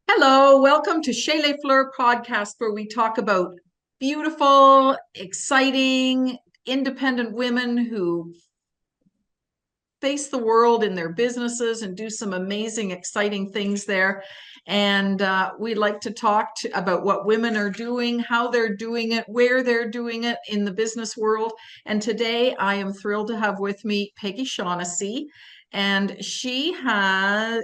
Hello, welcome to Chez Les Fleur podcast, where we talk about beautiful, exciting, independent women who face the world in their businesses and do some amazing, exciting things there. And we like to talk about what women are doing, how they're doing it, where they're doing it in the business world. And today I am thrilled to have with me Peggy Shaughnessy. And she has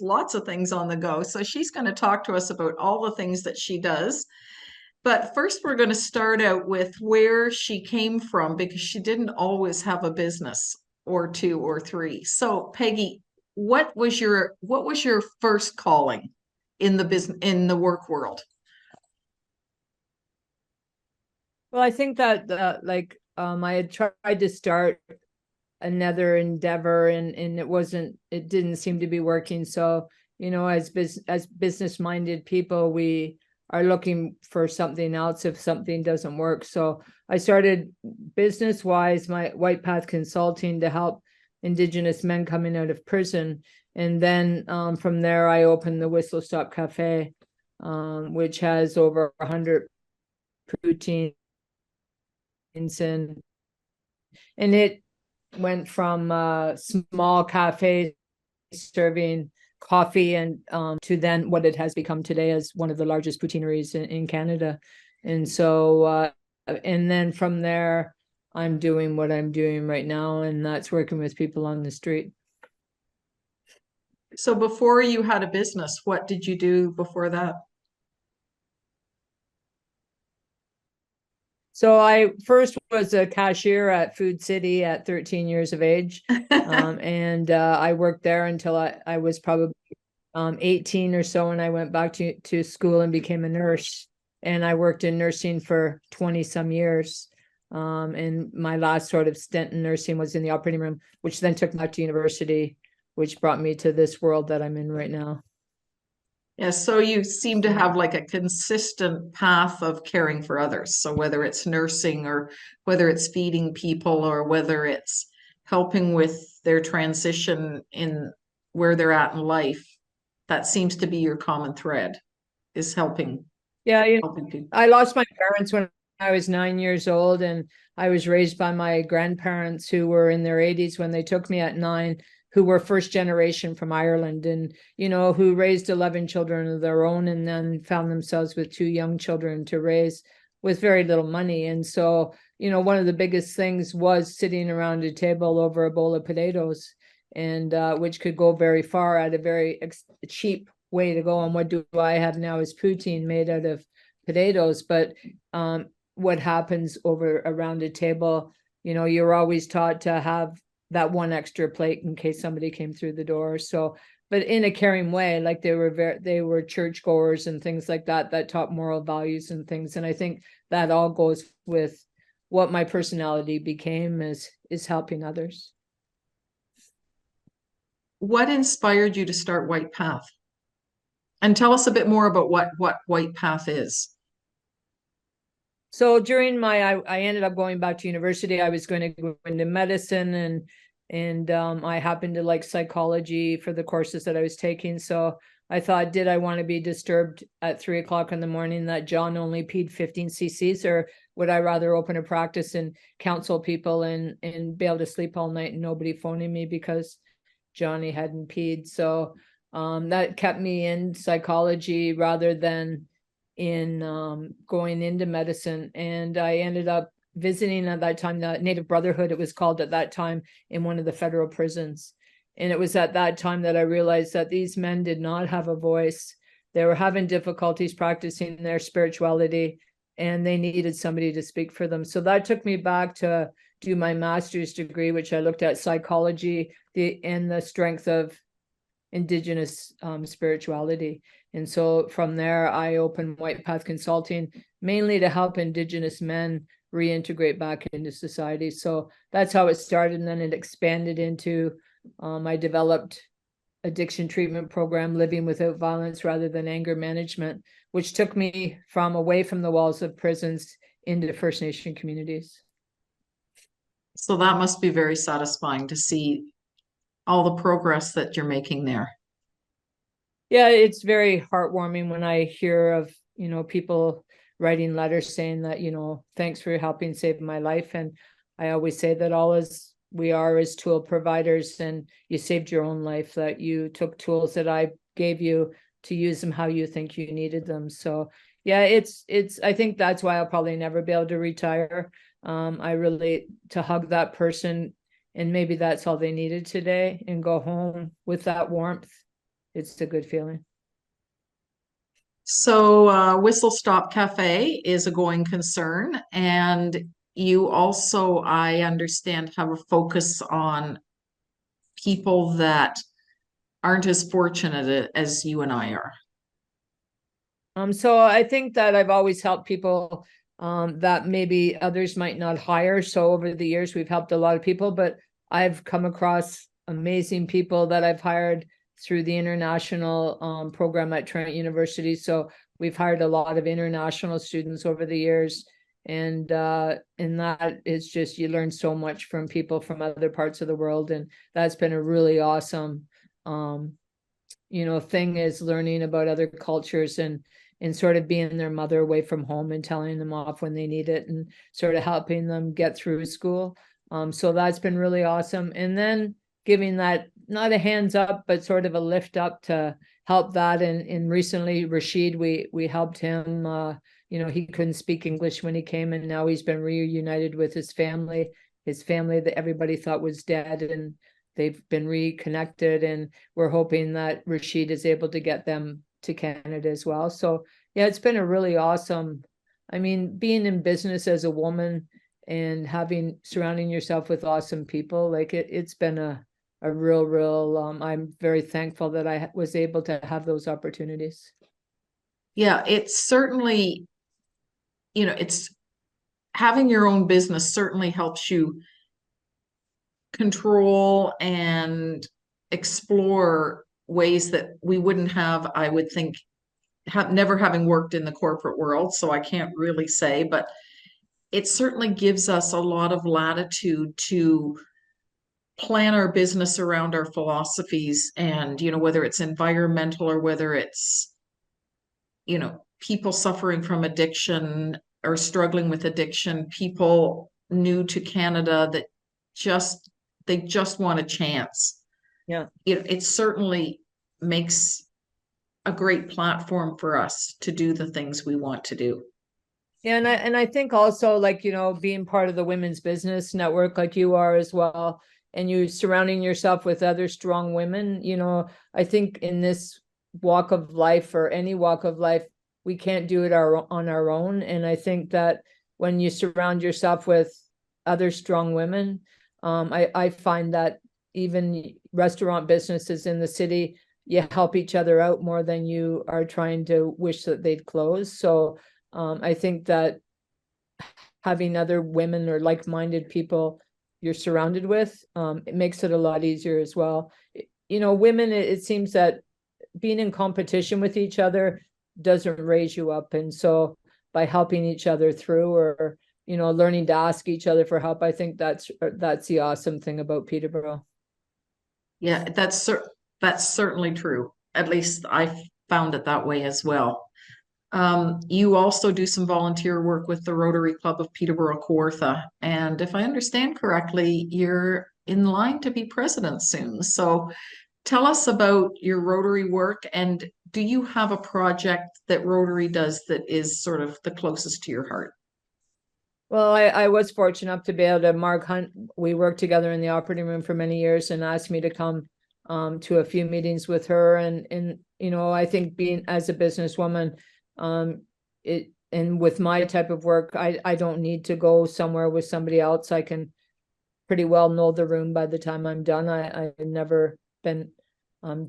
lots of things on the go. So she's going to talk to us about all the things that she does. But first, we're going to start out with where she came from because she didn't always have a business or two or three. So, Peggy, what was your first calling in the business in the work world? Well, I think that I had tried to start another endeavor and it didn't seem to be working. So, as business minded people, we are looking for something else if something doesn't work. So I started business wise, my White Path Consulting to help Indigenous men coming out of prison. And then from there, I opened the Whistle Stop Cafe, which has over 100 poutine and it went from a small cafe serving coffee and to then what it has become today as one of the largest poutineries in Canada. And so and then from there I'm doing what I'm doing right now, and that's working with people on the street. So, before you had a business, what did you do before that? So I first was a cashier at Food City at 13 years of age. And I worked there until I was probably 18 or so, and I went back to school and became a nurse. And I worked in nursing for 20 some years. And my last sort of stint in nursing was in the operating room, which then took me back to university, which brought me to this world that I'm in right now. Yeah, so you seem to have like a consistent path of caring for others. So whether it's nursing or whether it's feeding people or whether it's helping with their transition in where they're at in life, that seems to be your common thread is Yeah, helping people. I lost my parents when I was 9 years old, and I was raised by my grandparents who were in their 80s when they took me at 9, who were first generation from Ireland, and who raised 11 children of their own and then found themselves with 2 young children to raise with very little money. And so, one of the biggest things was sitting around a table over a bowl of potatoes, and which could go very far at a very cheap way to go. And what do I have now is poutine made out of potatoes. But what happens over around a table, you're always taught to have that one extra plate in case somebody came through the door. So, but in a caring way, like they were churchgoers and things like that taught moral values and things. And I think that all goes with what my personality became is helping others. What inspired you to start White Path? And tell us a bit more about what White Path is. So during I ended up going back to university. I was going to go into medicine, and I happened to like psychology for the courses that I was taking. So I thought, did I want to be disturbed at 3 o'clock in the morning that John only peed 15 cc's, or would I rather open a practice and counsel people and be able to sleep all night and nobody phoning me because Johnny hadn't peed? So that kept me in psychology rather than in going into medicine. And I ended up visiting at that time the Native Brotherhood, it was called at that time, in one of the federal prisons. And it was at that time that I realized that these men did not have a voice. They were having difficulties practicing their spirituality, and they needed somebody to speak for them. So that took me back to do my master's degree, which I looked at psychology and the strength of Indigenous spirituality. And so from there, I opened White Path Consulting, mainly to help Indigenous men reintegrate back into society. So that's how it started. And then it expanded into, I developed addiction treatment program, Living Without Violence Rather Than Anger Management, which took me from away from the walls of prisons into First Nation communities. So that must be very satisfying to see all the progress that you're making there. Yeah, it's very heartwarming when I hear of, people writing letters saying that, thanks for helping save my life. And I always say that all as we are as tool providers, and you saved your own life, that you took tools that I gave you to use them how you think you needed them. So yeah, I think that's why I'll probably never be able to retire. I really, to hug that person, and maybe that's all they needed today, and go home with that warmth. It's a good feeling. So, Whistle Stop Cafe is a going concern, and you also, I understand, have a focus on people that aren't as fortunate as you and I are. So I think that I've always helped people that maybe others might not hire. So over the years, we've helped a lot of people, but I've come across amazing people that I've hired through the international program at Trent University. So we've hired a lot of international students over the years. And that is just, you learn so much from people from other parts of the world. And that's been a really awesome thing, is learning about other cultures, and sort of being their mother away from home and telling them off when they need it, and sort of helping them get through school. So that's been really awesome. And then giving that, not a hands up, but sort of a lift up to help that. And recently Rashid, we helped him, he couldn't speak English when he came, and now he's been reunited with his family that everybody thought was dead, and they've been reconnected, and we're hoping that Rashid is able to get them to Canada as well. So yeah, it's been a really awesome, being in business as a woman and surrounding yourself with awesome people, like it's been a real, I'm very thankful that I was able to have those opportunities. Yeah, it's certainly, it's having your own business certainly helps you control and explore ways that we wouldn't have, I would think, never having worked in the corporate world, so I can't really say, but it certainly gives us a lot of latitude to plan our business around our philosophies, and whether it's environmental or whether it's people suffering from addiction or struggling with addiction, people new to Canada that just they just want a chance. Yeah. It certainly makes a great platform for us to do the things we want to do. Yeah, and I think also, like, being part of the women's business network like you are as well, and you surrounding yourself with other strong women, I think in this walk of life, or any walk of life, we can't do it on our own. And I think that when you surround yourself with other strong women, I find that even restaurant businesses in the city, you help each other out more than you are trying to wish that they'd close. So I think that having other women or like-minded people you're surrounded with, it makes it a lot easier as well. Women, it seems that being in competition with each other doesn't raise you up. And so by helping each other through, or, learning to ask each other for help, I think that's the awesome thing about Peterborough. Yeah, that's certainly true. At least I found it that way as well. You also do some volunteer work with the Rotary Club of Peterborough Kawartha, and if I understand correctly, you're in line to be president soon. So tell us about your Rotary work, and do you have a project that Rotary does that is sort of the closest to your heart? Well, I was fortunate enough to be able to, Mark Hunt, we worked together in the operating room for many years, and asked me to come to a few meetings with her. And I think, being as a businesswoman, and with my type of work, I don't need to go somewhere with somebody else. I can pretty well know the room by the time I'm done. I've never been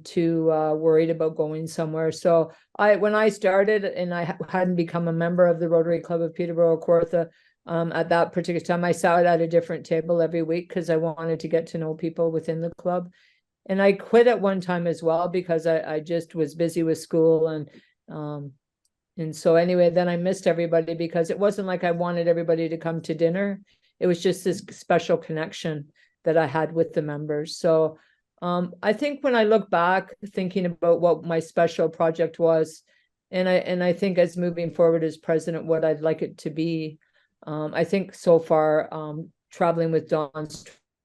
too worried about going somewhere. So when I started, and I hadn't become a member of the Rotary Club of Peterborough Kawartha, at that particular time, I sat at a different table every week because I wanted to get to know people within the club. And I quit at one time as well, because I just was busy with school. And so anyway, then I missed everybody, because it wasn't like I wanted everybody to come to dinner. It was just this special connection that I had with the members. So I think when I look back, thinking about what my special project was, and I think as moving forward as president, what I'd like it to be, I think so far, traveling with Dawn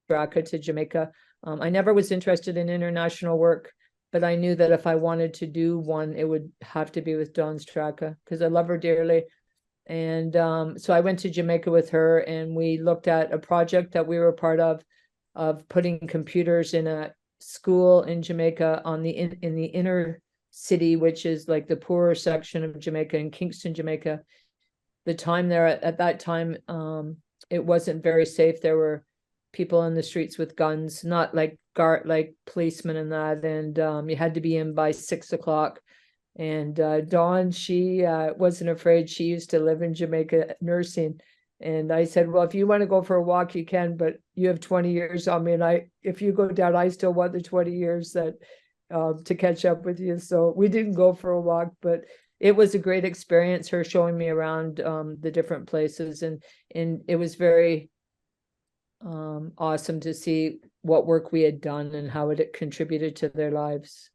Straka to Jamaica, I never was interested in international work, but I knew that if I wanted to do one, it would have to be with Dawn Straka because I love her dearly. And so I went to Jamaica with her, and we looked at a project that we were part of putting computers in a school in Jamaica in the inner city, which is like the poorer section of Jamaica, in Kingston, Jamaica. The time there at that time, it wasn't very safe. There were people in the streets with guns, not like policemen and that, and you had to be in by 6 o'clock. And Dawn, she wasn't afraid. She used to live in Jamaica nursing. And I said, well, if you want to go for a walk, you can, but you have 20 years on me. And if you go down, I still want the 20 years that to catch up with you. So we didn't go for a walk, but it was a great experience, her showing me around the different places. And it was very awesome to see what work we had done and how it had contributed to their lives.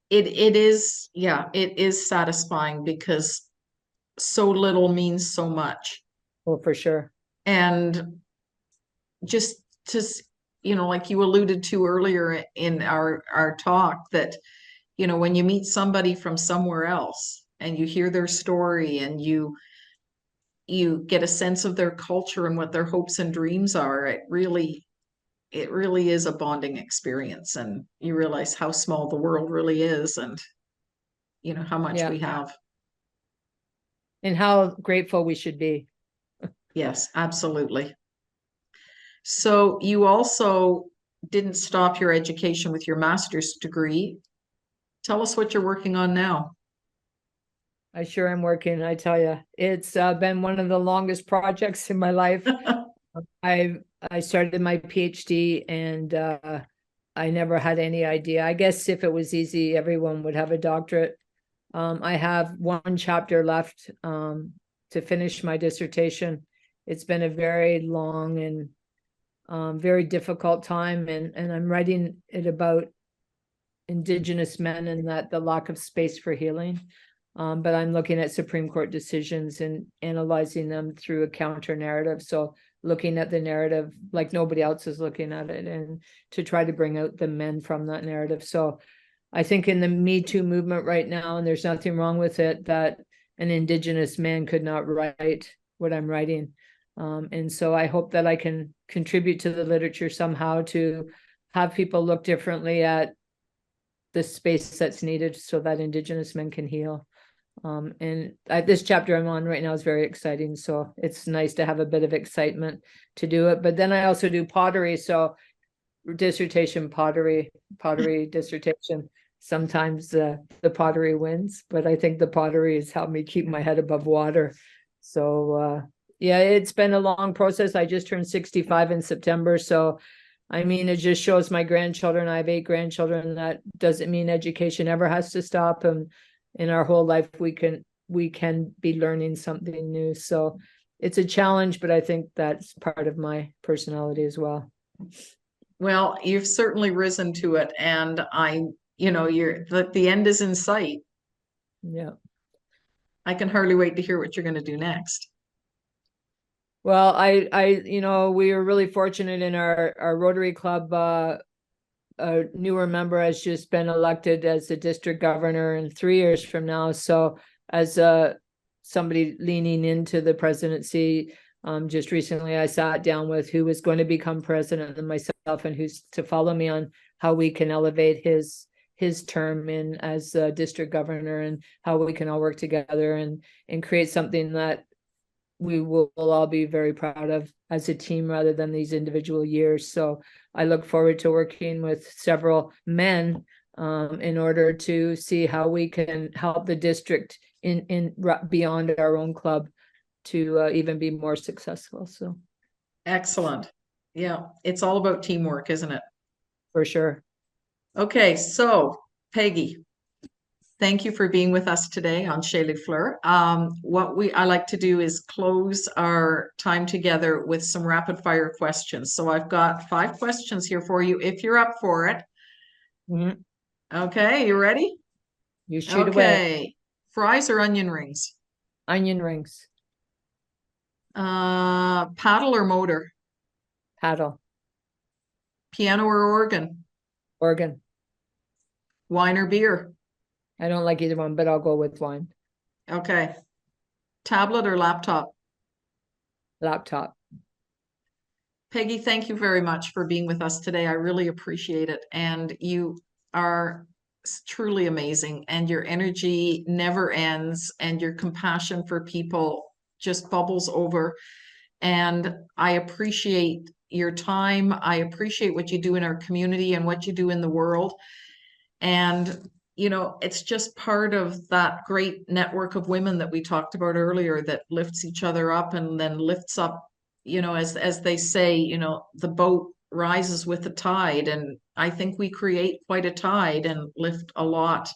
It is, yeah, it is satisfying because so little means so much. Well, for sure. And just to, like you alluded to earlier in our talk, that, when you meet somebody from somewhere else and you hear their story and you get a sense of their culture and what their hopes and dreams are, it really is a bonding experience, and you realize how small the world really is, and how much we have. And how grateful we should be. Yes, absolutely. So you also didn't stop your education with your master's degree. Tell us what you're working on now. I sure am working, I tell you. It's been one of the longest projects in my life. I started my PhD, and I never had any idea. I guess if it was easy, everyone would have a doctorate. I have one chapter left to finish my dissertation. It's been a very long and very difficult time, and I'm writing it about Indigenous men and that the lack of space for healing. But I'm looking at Supreme Court decisions and analyzing them through a counter narrative. So looking at the narrative like nobody else is looking at it, and to try to bring out the men from that narrative. So I think in the Me Too movement right now, and there's nothing wrong with it, that an Indigenous man could not write what I'm writing. And so I hope that I can contribute to the literature somehow to have people look differently at the space that's needed so that Indigenous men can heal. And this chapter I'm on right now is very exciting. So it's nice to have a bit of excitement to do it. But then I also do pottery. So dissertation, pottery dissertation. Sometimes the pottery wins, but I think the pottery has helped me keep my head above water. So yeah, it's been a long process. I just turned 65 in September. So I mean, it just shows my grandchildren. I have 8 grandchildren. That doesn't mean education ever has to stop. And in our whole life, we can be learning something new. So it's a challenge, but I think that's part of my personality as well. Well, you've certainly risen to it, and the end is in sight. Yeah. I can hardly wait to hear what you're going to do next. Well, we were really fortunate in our Rotary Club. A newer member has just been elected as the district governor in 3 years from now. So as somebody leaning into the presidency, just recently I sat down with who was going to become president and myself, and who's to follow me on how we can elevate his term in as district governor, and how we can all work together and create something that we will all be very proud of as a team rather than these individual years. So I look forward to working with several men in order to see how we can help the district in beyond our own club to even be more successful. So excellent. Yeah, it's all about teamwork, isn't it? For sure. Okay, so Peggy, thank you for being with us today on Chez Les Fleur. I like to do is close our time together with some rapid fire questions. So I've got 5 questions here for you if you're up for it. Mhm. Okay, you ready? You shoot away. Okay. Fries or onion rings? Onion rings, Paddle or motor? paddle, Piano or organ? organ. Wine or beer? I don't like either one, but I'll go with wine. Okay. Tablet or laptop? Laptop. Peggy, thank you very much for being with us today. I really appreciate it. And you are truly amazing, and your energy never ends, and your compassion for people just bubbles over. And I appreciate your time. I appreciate what you do in our community and what you do in the world. And, it's just part of that great network of women that we talked about earlier that lifts each other up and then lifts up, as they say, the boat rises with the tide. And I think we create quite a tide and lift a lot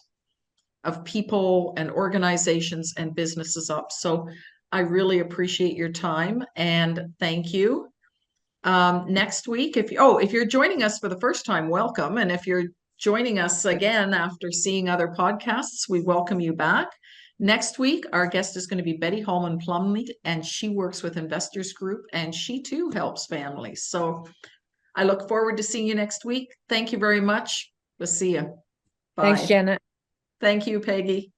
of people and organizations and businesses up. So I really appreciate your time and thank you. Next week, if you're joining us for the first time, welcome. And if you're joining us again after seeing other podcasts, we welcome you back. Next week, our guest is going to be Betty Holman Plumley, and she works with Investors Group, and she too helps families. So I look forward to seeing you next week. Thank you very much. We'll see you. Bye. Thanks, Janet. Thank you, Peggy.